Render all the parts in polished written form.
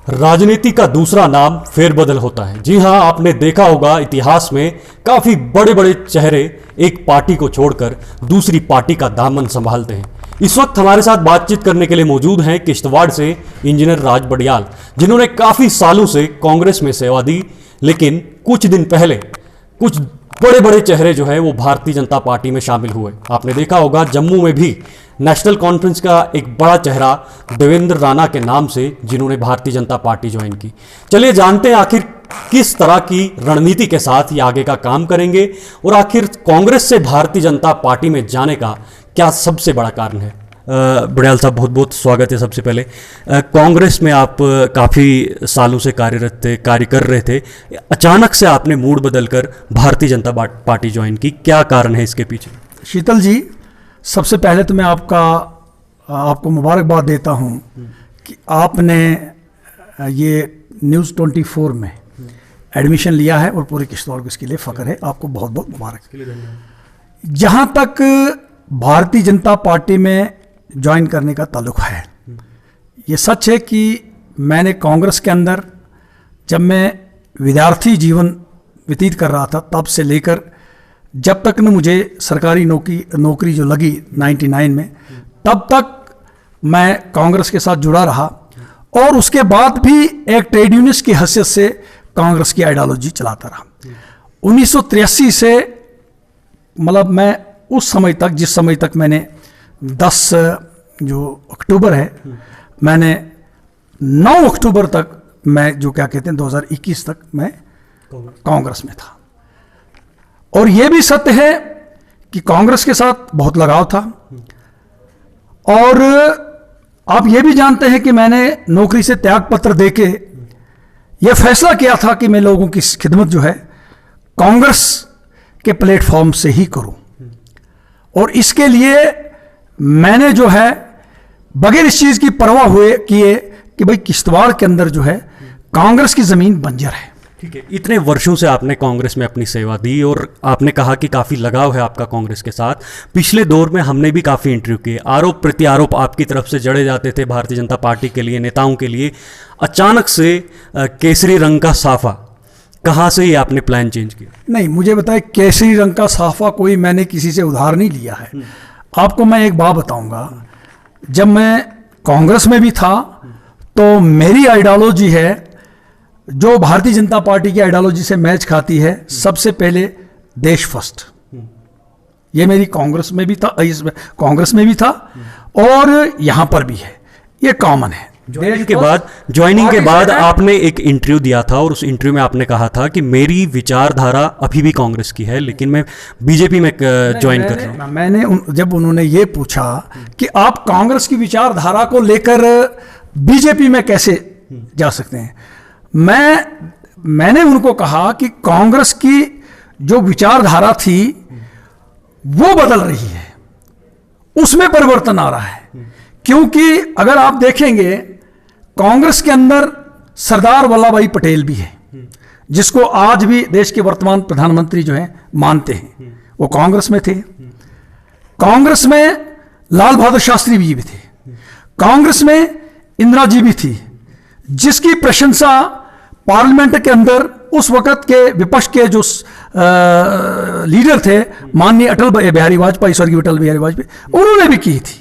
राजनीति का दूसरा नाम फेरबदल होता है। जी हां, आपने देखा होगा इतिहास में काफी बड़े बड़े चेहरे एक पार्टी को छोड़कर दूसरी पार्टी का दामन संभालते हैं। इस वक्त हमारे साथ बातचीत करने के लिए मौजूद हैं किश्तवाड़ से इंजीनियर राज बड़ियाल, जिन्होंने काफी सालों से कांग्रेस में सेवा दी, लेकिन कुछ दिन पहले कुछ बड़े बड़े चेहरे जो है वो भारतीय जनता पार्टी में शामिल हुए। आपने देखा होगा जम्मू में भी नेशनल कॉन्फ्रेंस का एक बड़ा चेहरा देवेंद्र राणा के नाम से, जिन्होंने भारतीय जनता पार्टी ज्वाइन की। चलिए जानते हैं आखिर किस तरह की रणनीति के साथ ये आगे का काम करेंगे और आखिर कांग्रेस से भारतीय जनता पार्टी में जाने का क्या सबसे बड़ा कारण है। बड़ियाल साहब, बहुत बहुत स्वागत है। सबसे पहले कांग्रेस में आप काफ़ी सालों से कार्यरत थे, कार्य कर रहे थे, अचानक से आपने मूड बदलकर भारतीय जनता पार्टी ज्वाइन की, क्या कारण है इसके पीछे? शीतल जी, सबसे पहले तो मैं आपको मुबारकबाद देता हूं कि आपने ये न्यूज़ 24 में एडमिशन लिया है और पूरे किश्तवाड़ को इसके लिए फ़ख्र है। आपको बहुत बहुत मुबारक। जहां तक भारतीय जनता पार्टी में ज्वाइन करने का ताल्लुक है, ये सच है कि मैंने कांग्रेस के अंदर जब मैं विद्यार्थी जीवन व्यतीत कर रहा था तब से लेकर जब तक न मुझे सरकारी नौकरी जो लगी 99 में, तब तक मैं कांग्रेस के साथ जुड़ा रहा और उसके बाद भी एक ट्रेड यूनियनिस्ट की हैसियत से कांग्रेस की आइडियोलॉजी चलाता रहा। 1983 से मतलब मैं उस समय तक, जिस समय तक मैंने 10 जो अक्टूबर है, मैंने 9 अक्टूबर तक मैं जो क्या कहते हैं 2021 तक मैं कांग्रेस में था। और यह भी सत्य है कि कांग्रेस के साथ बहुत लगाव था। और आप ये भी जानते हैं कि मैंने नौकरी से त्याग पत्र देके यह फैसला किया था कि मैं लोगों की खिदमत जो है कांग्रेस के प्लेटफॉर्म से ही करूं। और इसके लिए मैंने जो है बगैर इस चीज़ की परवाह हुए किए कि भाई किश्तवाड़ के अंदर जो है कांग्रेस की ज़मीन बंजर है। ठीक है, इतने वर्षों से आपने कांग्रेस में अपनी सेवा दी और आपने कहा कि काफ़ी लगाव है आपका कांग्रेस के साथ। पिछले दौर में हमने भी काफ़ी इंटरव्यू किए, आरोप प्रत्यारोप आपकी तरफ से जड़े जाते थे भारतीय जनता पार्टी के लिए, नेताओं के लिए। अचानक से केसरी रंग का साफा, कहाँ से ये आपने प्लान चेंज किया? नहीं, मुझे बताए, केसरी रंग का साफा कोई मैंने किसी से उधार नहीं लिया है। आपको मैं एक बात बताऊंगा, जब मैं कांग्रेस में भी था तो मेरी आइडियोलॉजी है जो भारतीय जनता पार्टी की आइडियोलॉजी से मैच खाती है। सबसे पहले देश फर्स्ट, ये मेरी कांग्रेस में भी था और यहां पर भी है, ये कॉमन है। ज्वाइनिंग के बाद आपने एक इंटरव्यू दिया था और उस इंटरव्यू में आपने कहा था कि मेरी विचारधारा अभी भी कांग्रेस की है, लेकिन मैं बीजेपी में ज्वाइन कर रहा हूं। मैंने जब उन्होंने ये पूछा कि आप कांग्रेस की विचारधारा को लेकर बीजेपी में कैसे जा सकते हैं, मैंने उनको कहा कि कांग्रेस की जो विचारधारा थी वो बदल रही है, उसमें परिवर्तन आ रहा है। क्योंकि अगर आप देखेंगे कांग्रेस के अंदर सरदार वल्लभ भाई पटेल भी है, जिसको आज भी देश के वर्तमान प्रधानमंत्री जो हैं मानते हैं, वो कांग्रेस में थे। कांग्रेस में लाल बहादुर शास्त्री जी भी थे, कांग्रेस में इंदिरा जी भी थी, जिसकी प्रशंसा पार्लियामेंट के अंदर उस वक्त के विपक्ष के जो लीडर थे माननीय अटल बिहारी वाजपेयी, स्वर्गीय अटल बिहारी वाजपेयी, उन्होंने भी की थी।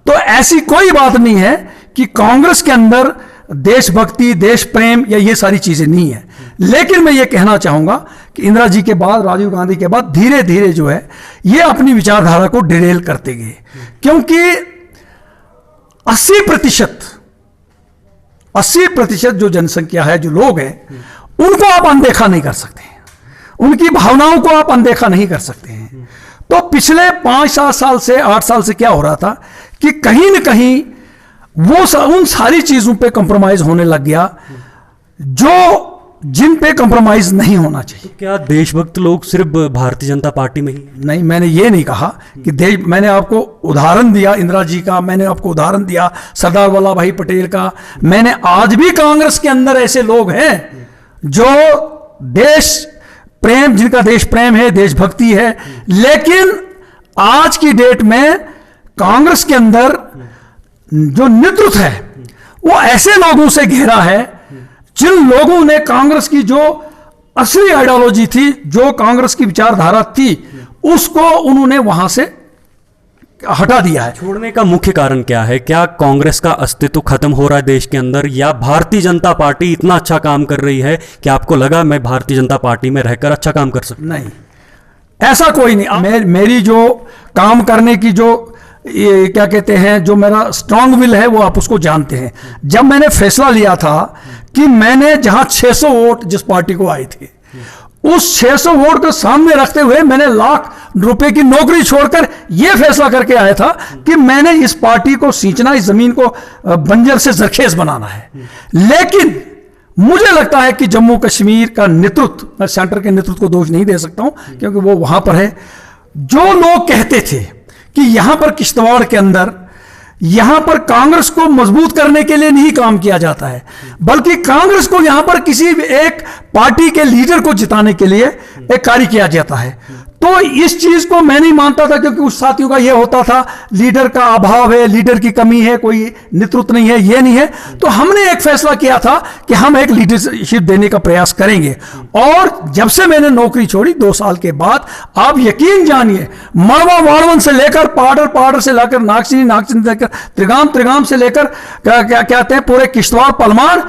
तो ऐसी कोई बात नहीं है कि कांग्रेस के अंदर देशभक्ति, देश प्रेम या ये सारी चीजें नहीं है। लेकिन मैं ये कहना चाहूंगा कि इंदिरा जी के बाद, राजीव गांधी के बाद धीरे धीरे जो है ये अपनी विचारधारा को डिरेल करते गए, क्योंकि 80% जो जनसंख्या है, जो लोग हैं, उनको आप अनदेखा नहीं कर सकते हैं, उनकी भावनाओं को आप अनदेखा नहीं कर सकते हैं। तो पिछले 5-7 साल से 8 साल से क्या हो रहा था कि कहीं न कहीं वो उन सारी चीजों पे कंप्रोमाइज होने लग गया जिन पे कंप्रोमाइज नहीं होना चाहिए। तो क्या देशभक्त लोग सिर्फ भारतीय जनता पार्टी में ही? नहीं, मैंने ये नहीं कहा कि मैंने आपको उदाहरण दिया इंदिरा जी का, मैंने आपको उदाहरण दिया सरदार वल्लभ भाई पटेल का। मैंने आज भी कांग्रेस के अंदर ऐसे लोग हैं जो देश प्रेम, जिनका देश प्रेम है, देशभक्ति है, लेकिन आज की डेट में कांग्रेस के अंदर जो नेतृत्व है वो ऐसे लोगों से घेरा है जिन लोगों ने कांग्रेस की जो असली आइडियोलॉजी थी, जो कांग्रेस की विचारधारा थी, उसको उन्होंने वहां से हटा दिया है। छोड़ने का मुख्य कारण क्या है? क्या कांग्रेस का अस्तित्व खत्म हो रहा है देश के अंदर, या भारतीय जनता पार्टी इतना अच्छा काम कर रही है कि आपको लगा मैं भारतीय जनता पार्टी में रहकर अच्छा काम कर सकता? नहीं, ऐसा कोई नहीं। मेरी जो काम करने की जो ये क्या कहते हैं, जो मेरा स्ट्रांग विल है, वो आप उसको जानते हैं। जब मैंने फैसला लिया था कि मैंने जहां 600 वोट जिस पार्टी को आए थे, उस 600 वोट को सामने रखते हुए मैंने लाख रुपए की नौकरी छोड़कर यह फैसला करके आया था कि मैंने इस पार्टी को सींचना, इस जमीन को बंजर से जरखेज बनाना है। लेकिन मुझे लगता है कि जम्मू कश्मीर का नेतृत्व, मैं सेंटर के नेतृत्व को दोष नहीं दे सकता हूं क्योंकि वो वहां पर है। जो लोग कहते थे कि यहां पर किश्तवाड़ के अंदर, यहां पर कांग्रेस को मजबूत करने के लिए नहीं काम किया जाता है, बल्कि कांग्रेस को यहां पर किसी एक पार्टी के लीडर को जिताने के लिए एक कार्य किया जाता है, तो इस चीज को मैं नहीं मानता था। क्योंकि उस साथियों का यह होता था लीडर का अभाव है, लीडर की कमी है, कोई नेतृत्व नहीं है, ये नहीं है। तो हमने एक फैसला किया था कि हम एक लीडरशिप देने का प्रयास करेंगे। और जब से मैंने नौकरी छोड़ी 2 साल के बाद, आप यकीन जानिए, मड़वा वाड़वन से लेकर पाडर से लेकर नागचीनी से लेकर त्रिगाम से लेकर क्या कहते हैं पूरे किश्तवाड़ पलमार,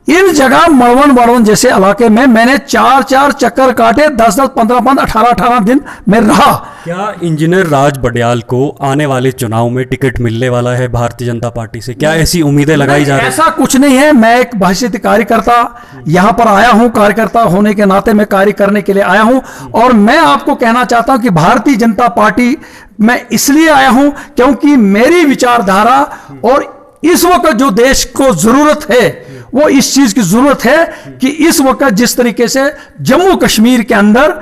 इन जगह मड़वन वाड़वन जैसे इलाके में मैंने 4 चक्कर काटे, 10 15 18 दिन में रहा। क्या इंजीनियर राज बड़याल को आने वाले चुनाव में टिकट मिलने वाला है भारतीय जनता पार्टी से? क्या ऐसी उम्मीदें लगाई जा रही हैं? ऐसा कुछ नहीं है। मैं एक बहसीत कार्यकर्ता यहां पर आया हूं, कार्यकर्ता होने के नाते मैं कार्य करने के लिए आया हूं। और मैं आपको कहना चाहता हूं कि भारतीय जनता पार्टी मैं इसलिए आया हूं क्योंकि मेरी विचारधारा और इस वक्त जो देश को जरूरत है, वो इस चीज की जरूरत है कि इस वक्त जिस तरीके से जम्मू कश्मीर के अंदर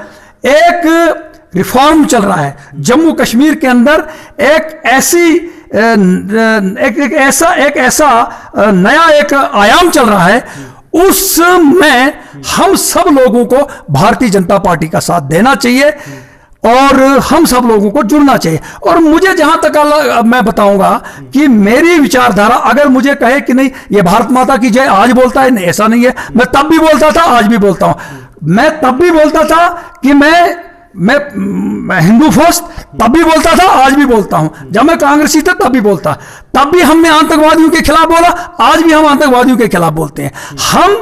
एक रिफॉर्म चल रहा है, जम्मू कश्मीर के अंदर एक ऐसा नया एक आयाम चल रहा है, उसमें हम सब लोगों को भारतीय जनता पार्टी का साथ देना चाहिए और हम सब लोगों को जुड़ना चाहिए। और मुझे जहां तक मैं बताऊंगा कि मेरी विचारधारा, अगर मुझे कहे कि नहीं ये भारत माता की जय आज बोलता है, नहीं ऐसा नहीं है। मैं तब भी बोलता था, आज भी बोलता हूं। मैं तब भी बोलता था कि मैं हिंदू फर्स्ट, तब भी बोलता था, आज भी बोलता हूं। जब मैं कांग्रेसी था तब भी बोलता, तब भी हमने आतंकवादियों के खिलाफ बोला, आज भी हम आतंकवादियों के खिलाफ बोलते हैं। हम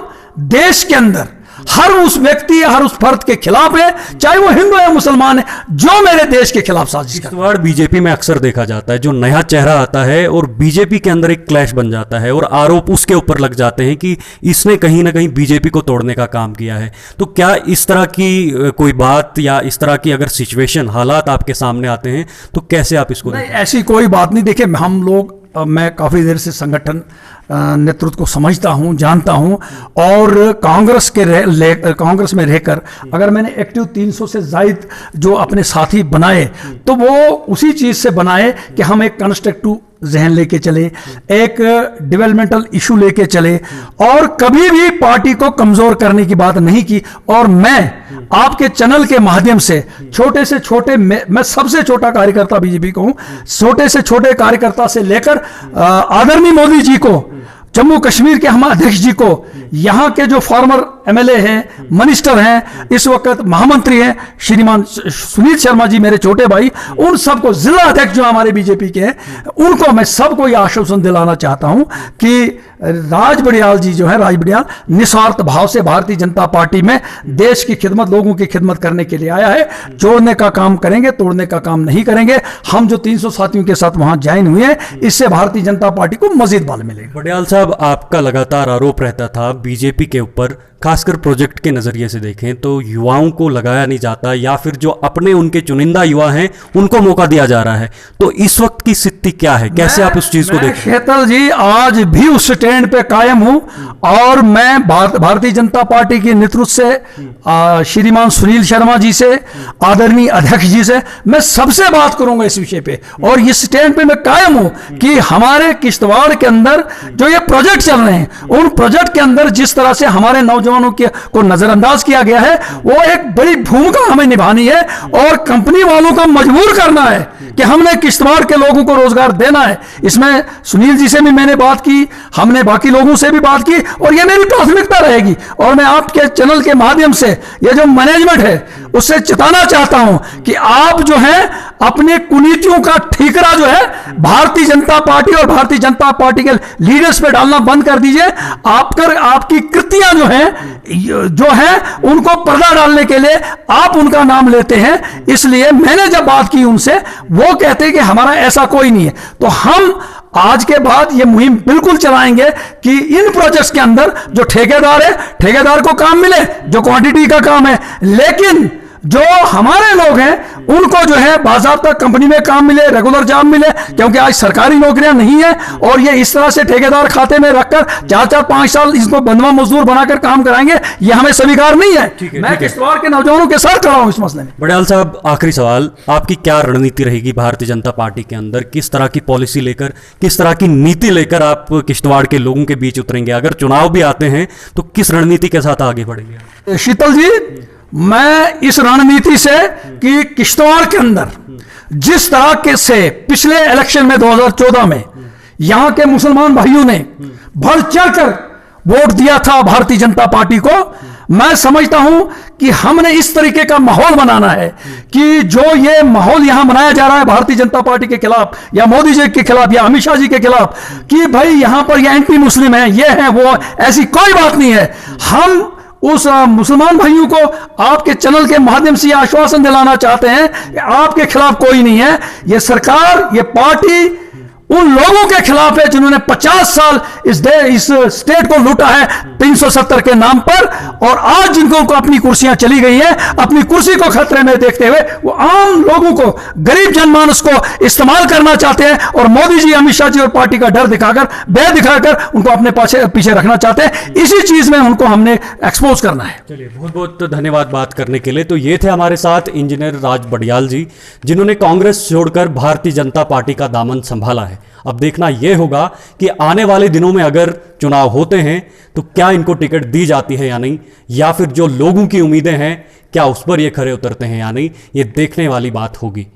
देश के अंदर हर उस व्यक्ति, हर उस फर्द के खिलाफ है, चाहे वो हिंदू या मुसलमान है, जो मेरे देश के खिलाफ साजिश करता है। किश्तवाड़ बीजेपी में अक्सर देखा जाता है, जो नया चेहरा आता है और बीजेपी के अंदर एक क्लैश बन जाता है और आरोप उसके ऊपर लग जाते हैं कि इसने कहीं ना कहीं बीजेपी को तोड़ने का काम किया है। तो क्या इस तरह की कोई बात या इस तरह की अगर सिचुएशन, हालात आपके सामने आते हैं तो कैसे आप इसको? नहीं, ऐसी कोई बात नहीं। देखिए, हम लोग, मैं काफ़ी देर से संगठन नेतृत्व को समझता हूं, जानता हूं, और कांग्रेस में रहकर अगर मैंने एक्टिव 300 से ज़ायद जो अपने साथी बनाए, तो वो उसी चीज़ से बनाए कि हम एक कंस्ट्रक्टिव जहन लेके चले, एक डेवलपमेंटल इशू लेके चले, और कभी भी पार्टी को कमजोर करने की बात नहीं की। और मैं आपके चैनल के माध्यम से छोटे से छोटे, मैं सबसे छोटा कार्यकर्ता बीजेपी को हूं, छोटे से छोटे कार्यकर्ता से लेकर आदरणीय मोदी जी को, जम्मू कश्मीर के हमारे अध्यक्ष जी को, यहाँ के जो फॉर्मर एमएलए हैं, मिनिस्टर हैं, इस वक्त महामंत्री हैं श्रीमान सुनील शर्मा जी, मेरे छोटे भाई, उन सबको, जिला अध्यक्ष जो हमारे बीजेपी के हैं, उनको मैं सबको यह आश्वासन दिलाना चाहता हूं कि राज बड़याल जी जो है, राज बड़याल निस्वार्थ भाव से भारतीय जनता पार्टी में देश की खिदमत, लोगों की खिदमत करने के लिए आया है। जोड़ने का काम करेंगे, तोड़ने का काम नहीं करेंगे। हम जो 300 साथियों के साथ वहां ज्वाइन हुए हैं, इससे भारतीय जनता पार्टी को मजीद बल मिलेगा। बड़याल साहब, आपका लगातार आरोप रहता था बीजेपी के ऊपर, खासकर प्रोजेक्ट के नजरिए से देखें तो युवाओं को लगाया नहीं जाता, या फिर जो अपने उनके चुनिंदा युवा हैं उनको मौका दिया जा रहा है। तो इस वक्त की स्थिति क्या है, कैसे आप उस चीज को देखें? शेतल जी, आज भी उस स्टैंड पे कायम हूं, और मैं भारतीय जनता पार्टी के नेतृत्व से, श्रीमान सुनील शर्मा जी से, आदरणीय अध्यक्ष जी से, मैं सबसे बात करूंगा इस विषय पे, और इस स्टैंड पे मैं कायम हूं कि हमारे किश्तवाड़ के अंदर जो ये प्रोजेक्ट चल रहे हैं, उन प्रोजेक्ट के अंदर जिस तरह से हमारे नौजवानों को नजरअंदाज किया गया है, वो एक बड़ी भूमिका हमें निभानी है, और कंपनी वालों को मजबूर करना है कि हमने किश्तवाड़ के लोगों को रोजगार देना है। इसमें सुनील जी से भी मैंने बात की, हमने आपने बाकी लोगों से भी बात की और ये मेरी प्राथमिकता रहेगी। और मैं आपके चैनल के माध्यम से ये जो मैनेजमेंट है उससे चिताना चाहता हूं कि आप जो है अपने कुनीतियों का ठीकरा जो है भारतीय जनता पार्टी और भारतीय जनता पार्टी के लीडर्स पे डालना बंद कर दीजिए। आपकी कृतियां जो है उनको पर्दा डालने के लिए आप उनका नाम लेते हैं। इसलिए मैंने जब बात की उनसे, वो कहते हैं कि हमारा ऐसा कोई नहीं है। तो हम आज के बाद ये मुहिम बिल्कुल चलाएंगे कि इन प्रोजेक्ट्स के अंदर जो ठेकेदार है, ठेकेदार को काम मिले जो क्वांटिटी का काम है, लेकिन जो हमारे लोग हैं उनको जो है बाज़ाब्ता कंपनी में काम मिले, रेगुलर जॉब मिले, क्योंकि आज सरकारी नौकरियां नहीं है। और ये इस तरह से ठेकेदार खाते में रखकर 4-4-5 साल इसको बंधुआ मजदूर बनाकर काम कराएंगे, ये हमें स्वीकार नहीं है। मैं किश्तवाड़ के नौजवानों के साथ खड़ा हूं इस मसले में। बड़याल साहब, आखिरी सवाल, आपकी क्या रणनीति रहेगी भारतीय जनता पार्टी के अंदर? किस तरह की पॉलिसी लेकर, किस तरह की नीति लेकर आप किश्तवाड़ के लोगों के बीच उतरेंगे? अगर चुनाव भी आते हैं तो किस रणनीति के साथ आगे बढ़ेंगे? शीतल जी, मैं इस रणनीति से कि किश्तवाड़ के अंदर जिस तरह के से पिछले इलेक्शन में 2014 में यहां के मुसलमान भाइयों ने बढ़ चढ़कर वोट दिया था भारतीय जनता पार्टी को, मैं समझता हूं कि हमने इस तरीके का माहौल बनाना है कि जो ये माहौल यहां बनाया जा रहा है भारतीय जनता पार्टी के खिलाफ या मोदी जी के खिलाफ या अमित शाह जी के खिलाफ कि भाई यहां पर ये एंटी मुस्लिम है, ये है वो, ऐसी कोई बात नहीं है। हम उस मुसलमान भाइयों को आपके चैनल के माध्यम से आश्वासन दिलाना चाहते हैं कि आपके खिलाफ कोई नहीं है। ये सरकार, ये पार्टी उन लोगों के खिलाफ है जिन्होंने 50 साल इस स्टेट को लूटा है 370 के नाम पर, और आज जिनको को अपनी कुर्सियां चली गई हैं, अपनी कुर्सी को खतरे में देखते हुए वो आम लोगों को, गरीब जनमानस को इस्तेमाल करना चाहते हैं और मोदी जी, अमित शाह जी और पार्टी का डर दिखाकर, भय दिखाकर उनको अपने पीछे रखना चाहते हैं। इसी चीज में उनको हमने एक्सपोज करना है। चलिए, बहुत बहुत धन्यवाद बात करने के लिए। तो ये थे हमारे साथ इंजीनियर राज बड़याल जी, जिन्होंने कांग्रेस छोड़कर भारतीय जनता पार्टी का दामन संभाला है। अब देखना यह होगा कि आने वाले दिनों में अगर चुनाव होते हैं तो क्या इनको टिकट दी जाती है या नहीं, या फिर जो लोगों की उम्मीदें हैं क्या उस पर ये खरे उतरते हैं या नहीं, ये देखने वाली बात होगी।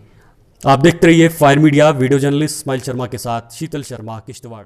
आप देखते रहिए fire media. Video journalist Ismail Sharma के साथ शीतल शर्मा, किश्तवाड़।